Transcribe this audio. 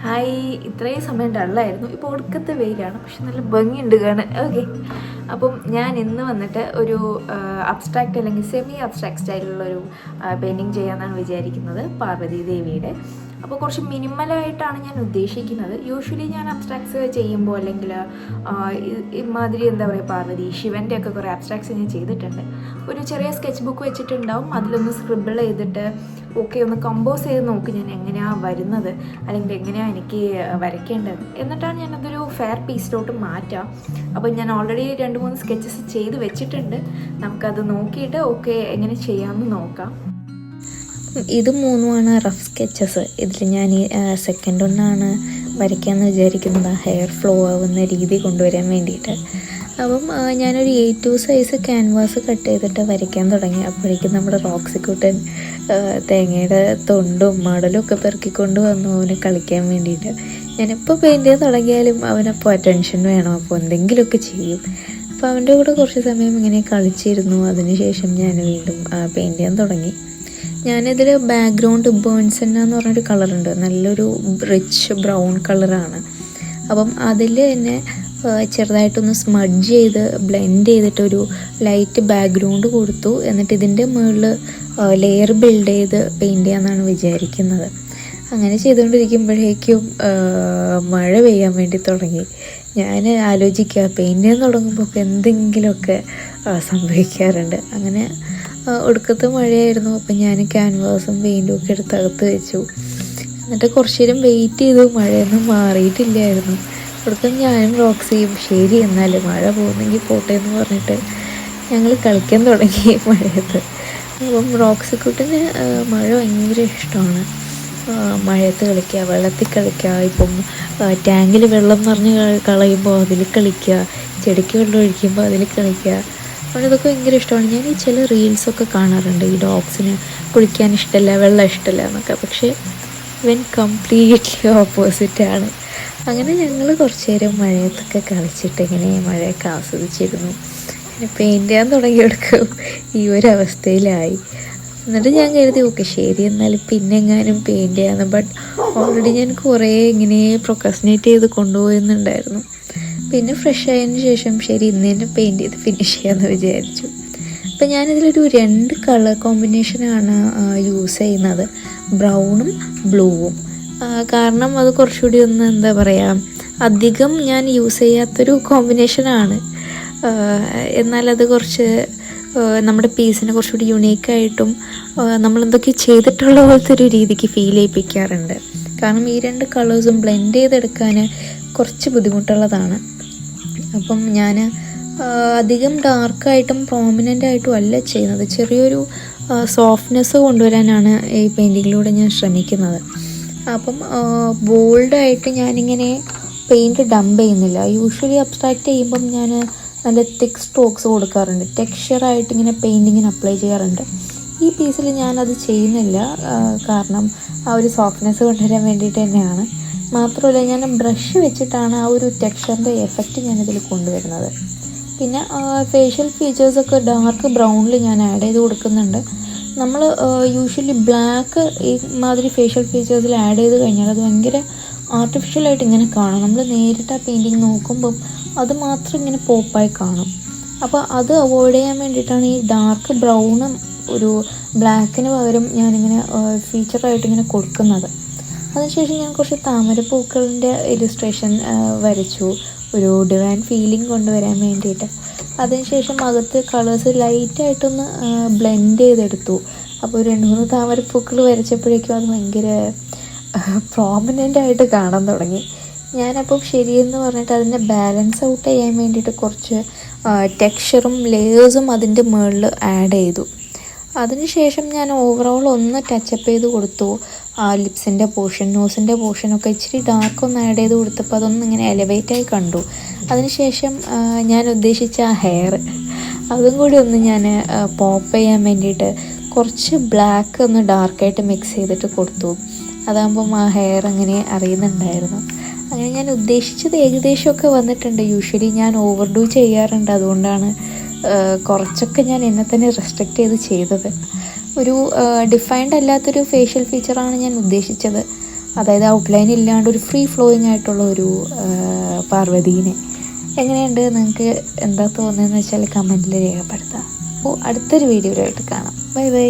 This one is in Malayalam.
ഹായ്, ഇത്രയും സമയം ഡള്ളായിരുന്നു. ഇപ്പോൾ ഒടുക്കത്തെ വെയിലാണ്, പക്ഷെ നല്ല ഭംഗിയുണ്ട് കാണാൻ. ഓക്കെ, അപ്പം ഞാൻ ഇന്ന് വന്നിട്ട് ഒരു അബ്സ്ട്രാക്റ്റ് അല്ലെങ്കിൽ സെമി അബ്സ്ട്രാക്ട് സ്റ്റൈലിലുള്ളൊരു പെയിൻറ്റിങ് ചെയ്യാമെന്നാണ് വിചാരിക്കുന്നത്, പാർവതി ദേവിയുടെ. അപ്പോൾ കുറച്ച് മിനിമലായിട്ടാണ് ഞാൻ ഉദ്ദേശിക്കുന്നത്. യൂഷ്വലി ഞാൻ അബ്സ്ട്രാക്ട്സ് ചെയ്യുമ്പോൾ അല്ലെങ്കിൽ ഇമാതിരി എന്താ പറയുക, പാർവതി ശിവൻ്റെ ഒക്കെ കുറേ അബ്സ്ട്രാക്ട്സ് ഞാൻ ചെയ്തിട്ടുണ്ട്. ഒരു ചെറിയ സ്കെച്ച് ബുക്ക് വെച്ചിട്ടുണ്ടാവും, അതിലൊന്ന് സ്ക്രിബിൾ ചെയ്തിട്ട് ഓക്കെ ഒന്ന് കമ്പോസ് ചെയ്ത് നോക്കി ഞാൻ എങ്ങനെയാണ് വരുന്നത് അല്ലെങ്കിൽ എങ്ങനെയാണ് എനിക്ക് വരയ്ക്കേണ്ടത്, എന്നിട്ടാണ് ഞാനതൊരു ഫെയർ പീസിലോട്ട് മാറ്റാം. അപ്പോൾ ഞാൻ ഓൾറെഡി 2-3 സ്കെച്ചസ് ചെയ്ത് വെച്ചിട്ടുണ്ട്. നമുക്കത് നോക്കിയിട്ട് ഓക്കെ എങ്ങനെ ചെയ്യാമെന്ന് നോക്കാം. ഇത് 3 റഫ് സ്കെച്ചസ്. ഇതിൽ ഞാൻ സെക്കൻഡ് ഒന്നാണ് വരയ്ക്കാമെന്ന് വിചാരിക്കുന്നത്, ഹെയർ ഫ്ലോ ആവുന്ന രീതി കൊണ്ടുവരാൻ വേണ്ടിയിട്ട്. അപ്പം ഞാനൊരു A2 സൈസ് ക്യാൻവാസ് കട്ട് ചെയ്തിട്ട് വരയ്ക്കാൻ തുടങ്ങി. അപ്പോഴേക്കും നമ്മുടെ റോക്സിക്കുട്ടൻ തേങ്ങയുടെ തൊണ്ടും മടലും ഒക്കെ പെറുക്കിക്കൊണ്ട് വന്നു അവന് കളിക്കാൻ വേണ്ടിയിട്ട്. ഞാനെപ്പോൾ പെയിൻറ്റ് ചെയ്യാൻ തുടങ്ങിയാലും അവനപ്പോൾ അറ്റൻഷൻ വേണം, അപ്പോൾ എന്തെങ്കിലുമൊക്കെ ചെയ്യും. അപ്പോൾ അവൻ്റെ കൂടെ കുറച്ച് സമയം ഇങ്ങനെ കളിച്ചിരുന്നു. അതിനുശേഷം ഞാൻ വീണ്ടും പെയിൻറ്റ് ചെയ്യാൻ തുടങ്ങി. ഞാനിതിൽ ബാക്ക്ഗ്രൗണ്ട് ബേൺസെന്ന എന്ന് പറഞ്ഞൊരു കളറുണ്ട്, നല്ലൊരു റിച്ച് ബ്രൗൺ കളറാണ്. അപ്പം അതിൽ തന്നെ ചെറുതായിട്ടൊന്ന് സ്മഡ്ജ് ചെയ്ത് ബ്ലെൻഡ് ചെയ്തിട്ടൊരു ലൈറ്റ് ബാക്ക്ഗ്രൗണ്ട് കൊടുത്തു. എന്നിട്ട് ഇതിൻ്റെ മുകളിൽ ലെയർ ബിൽഡ് ചെയ്ത് പെയിൻറ്റ് ചെയ്യാമെന്നാണ് വിചാരിക്കുന്നത്. അങ്ങനെ ചെയ്തുകൊണ്ടിരിക്കുമ്പോഴേക്കും മഴ പെയ്യാൻ വേണ്ടി തുടങ്ങി. ഞാൻ ആലോചിക്കുക, പെയിൻറ്റ് ചെയ്യാൻ തുടങ്ങുമ്പോൾ എന്തെങ്കിലുമൊക്കെ സംഭവിക്കാറുണ്ട്. അങ്ങനെ ഒടുക്കത്തെ മഴയായിരുന്നു. അപ്പം ഞാൻ ക്യാൻവാസും പെയിൻറ്റും ഒക്കെ എടുത്ത് അകത്ത് വെച്ചു. എന്നിട്ട് കുറച്ച് നേരം വെയിറ്റ് ചെയ്തു. മഴയൊന്നും മാറിയിട്ടില്ലായിരുന്നു. ഒടുക്കം ഞാനും റോക്സിയും ശരി എന്നാൽ മഴ പോകുന്നെങ്കിൽ പോട്ടെ എന്ന് പറഞ്ഞിട്ട് ഞങ്ങൾ കളിക്കാൻ തുടങ്ങി മഴയത്ത്. അപ്പം റോക്സിക്കുട്ടിന് മഴ ഭയങ്കര ഇഷ്ടമാണ്. മഴയത്ത് കളിക്കുക, വെള്ളത്തിൽ കളിക്കുക, ഇപ്പം ടാങ്കിൽ വെള്ളം നിറഞ്ഞ് കളയുമ്പോൾ അതിൽ കളിക്കുക, ചെടിക്ക് വെള്ളം ഒഴിക്കുമ്പോൾ അതിൽ കളിക്കുക. അവനതൊക്കെ ഭയങ്കര ഇഷ്ടമാണ്. ഞാൻ ഈ ചില റീൽസൊക്കെ കാണാറുണ്ട്, ഈ ഡോഗ്സിന് കുളിക്കാൻ ഇഷ്ടമല്ല, വെള്ളം ഇഷ്ടമല്ല എന്നൊക്കെ. പക്ഷേ ഇവൻ കംപ്ലീറ്റ്ലി ഓപ്പോസിറ്റാണ്. അങ്ങനെ ഞങ്ങൾ കുറച്ച് നേരം മഴയത്തൊക്കെ കളിച്ചിട്ട് ഇങ്ങനെ മഴയൊക്കെ ആസ്വദിച്ചിരുന്നു. പിന്നെ പെയിൻറ്റ് ചെയ്യാൻ തുടങ്ങിയെടുക്കും ഈ ഒരു അവസ്ഥയിലായി. എന്നിട്ട് ഞാൻ കരുതി ഓക്കെ ശരി എന്നാലും പിന്നെ എങ്ങാനും പെയിൻറ്റ് ചെയ്യാമെന്ന്. ബട്ട് ഓൾറെഡി ഞാൻ കുറേ ഇങ്ങനെ പ്രൊക്രസ്റ്റിനേറ്റ് ചെയ്ത് കൊണ്ടുപോകുന്നുണ്ടായിരുന്നു. പിന്നെ ഫ്രഷ് ആയതിന് ശേഷം ശരി ഇന്ന് തന്നെ പെയിൻറ്റ് ചെയ്ത് ഫിനിഷ് ചെയ്യാമെന്ന് വിചാരിച്ചു. അപ്പം ഞാനിതിലൊരു 2 കളർ കോമ്പിനേഷനാണ് യൂസ് ചെയ്യുന്നത്, ബ്രൗണും ബ്ലൂവും. കാരണം അത് കുറച്ചുകൂടി ഒന്ന് എന്താ പറയുക, അധികം ഞാൻ യൂസ് ചെയ്യാത്തൊരു കോമ്പിനേഷനാണ്. എന്നാലത് കുറച്ച് നമ്മുടെ പീസിനെ കുറച്ചുകൂടി യുണീക്കായിട്ടും നമ്മളെന്തൊക്കെ ചെയ്തിട്ടുള്ള പോലത്തെ ഒരു രീതിക്ക് ഫീൽ ചെയ്യിപ്പിക്കാറുണ്ട്. കാരണം ഈ 2 കളേഴ്സും ബ്ലെൻഡ് ചെയ്തെടുക്കാൻ കുറച്ച് ബുദ്ധിമുട്ടുള്ളതാണ്. അപ്പം ഞാൻ അധികം ഡാർക്കായിട്ടും പ്രോമിനൻ്റായിട്ടും അല്ല ചെയ്യുന്നത്, ചെറിയൊരു സോഫ്റ്റ്നെസ് കൊണ്ടുവരാനാണ് ഈ പെയിൻറ്റിങ്ങിലൂടെ ഞാൻ ശ്രമിക്കുന്നത്. അപ്പം ബോൾഡായിട്ട് ഞാനിങ്ങനെ പെയിൻറ്റ് ഡംപ് ചെയ്യുന്നില്ല. യൂഷ്വലി അബ്സ്ട്രാക്റ്റ് ചെയ്യുമ്പം ഞാൻ നല്ല തിക്ക് സ്ട്രോക്സ് കൊടുക്കാറുണ്ട്, ടെക്സ്ചറായിട്ട് ഇങ്ങനെ പെയിൻറ്റിങ്ങിന് അപ്ലൈ ചെയ്യാറുണ്ട്. ഈ പീസിൽ ഞാനത് ചെയ്യുന്നില്ല, കാരണം ആ ഒരു സോഫ്റ്റ്നെസ് കൊണ്ടുവരാൻ വേണ്ടിയിട്ട് തന്നെയാണ്. മാത്രമല്ല ഞാൻ ബ്രഷ് വെച്ചിട്ടാണ് ആ ഒരു ടെക്സ്ചറിൻ്റെ എഫക്റ്റ് ഞാനിതിൽ കൊണ്ടുവരുന്നത്. പിന്നെ ഫേഷ്യൽ ഫീച്ചേഴ്സൊക്കെ ഡാർക്ക് ബ്രൗണിൽ ഞാൻ ആഡ് ചെയ്ത് കൊടുക്കുന്നുണ്ട്. നമ്മൾ യൂഷ്വലി ബ്ലാക്ക് ഈ മാതിരി ഫേഷ്യൽ ഫീച്ചേഴ്സിൽ ആഡ് ചെയ്ത് കഴിഞ്ഞാൽ അത് ഭയങ്കര ആർട്ടിഫിഷ്യലായിട്ട് ഇങ്ങനെ കാണും. നമ്മൾ നേരിട്ട് ആ പെയിൻറ്റിങ് നോക്കുമ്പം അത് മാത്രം ഇങ്ങനെ പോപ്പായി കാണും. അപ്പോൾ അത് അവോയ്ഡ് ചെയ്യാൻ വേണ്ടിയിട്ടാണ് ഈ ഡാർക്ക് ബ്രൗണും ഒരു ബ്ലാക്കിന് പകരം ഞാനിങ്ങനെ ഫീച്ചറായിട്ട് ഇങ്ങനെ കൊടുക്കുന്നത്. അതിനുശേഷം ഞാൻ കുറച്ച് താമരപ്പൂക്കളിൻ്റെ ഇല്ലുസ്ട്രേഷൻ വരച്ചു, ഒരു ഡിവൈൻ ഫീലിംഗ് കൊണ്ടുവരാൻ വേണ്ടിയിട്ട്. അതിനുശേഷം അകത്ത് കളേഴ്സ് ലൈറ്റായിട്ടൊന്ന് ബ്ലെൻഡ് ചെയ്തെടുത്തു. അപ്പോൾ 2-3 താമരപ്പൂക്കൾ വരച്ചപ്പോഴേക്കും അത് ഭയങ്കര പ്രോമിനൻ്റായിട്ട് കാണാൻ തുടങ്ങി. ഞാനപ്പം ശരിയെന്ന് പറഞ്ഞിട്ട് അതിനെ ബാലൻസ് ഔട്ട് ചെയ്യാൻ വേണ്ടിയിട്ട് കുറച്ച് ടെക്സ്ചറും ലെയേഴ്സും അതിൻ്റെ മുകളിൽ ആഡ് ചെയ്തു. അതിനുശേഷം ഞാൻ ഓവറോൾ ഒന്ന് ടച്ചപ്പ് ചെയ്ത് കൊടുത്തു. ലിപ്സിൻ്റെ പോർഷൻ, നോസിൻ്റെ പോർഷനൊക്കെ ഇച്ചിരി ഡാർക്ക് ഒന്ന് ആഡ് ചെയ്ത് കൊടുത്തപ്പോൾ അതൊന്നും ഇങ്ങനെ എലവേറ്റായി കണ്ടു. അതിനുശേഷം ഞാൻ ഉദ്ദേശിച്ച ആ ഹെയർ അതും കൂടി ഒന്ന് ഞാൻ പോപ്പ് ചെയ്യാൻ വേണ്ടിയിട്ട് കുറച്ച് ബ്ലാക്ക് ഒന്ന് ഡാർക്കായിട്ട് മിക്സ് ചെയ്തിട്ട് കൊടുത്തു. അതാകുമ്പം ആ ഹെയർ അങ്ങനെ അറിയുന്നുണ്ടായിരുന്നു. അങ്ങനെ ഞാൻ ഉദ്ദേശിച്ചത് ഏകദേശമൊക്കെ വന്നിട്ടുണ്ട്. യൂഷ്വലി ഞാൻ ഓവർഡൂ ചെയ്യാറുണ്ട്, അതുകൊണ്ടാണ് കുറച്ചൊക്കെ ഞാൻ എന്നെ തന്നെ റെസ്ട്രിക്റ്റ് ചെയ്ത് ചെയ്തത്. ഒരു ഡിഫൈൻഡ് അല്ലാത്തൊരു ഫേഷ്യൽ ഫീച്ചറാണ് ഞാൻ ഉദ്ദേശിച്ചത്. അതായത് ഔട്ട്ലൈൻ ഇല്ലാണ്ട് ഒരു ഫ്രീ ഫ്ലോയിങ് ആയിട്ടുള്ള ഒരു പാർവതീനെ. എങ്ങനെയുണ്ട്, നിങ്ങൾക്ക് എന്താ തോന്നുന്നതെന്ന് വെച്ചാൽ കമൻറ്റിൽ രേഖപ്പെടുത്താം. അപ്പോൾ അടുത്തൊരു വീഡിയോയിലായിട്ട് കാണാം. Bye bye.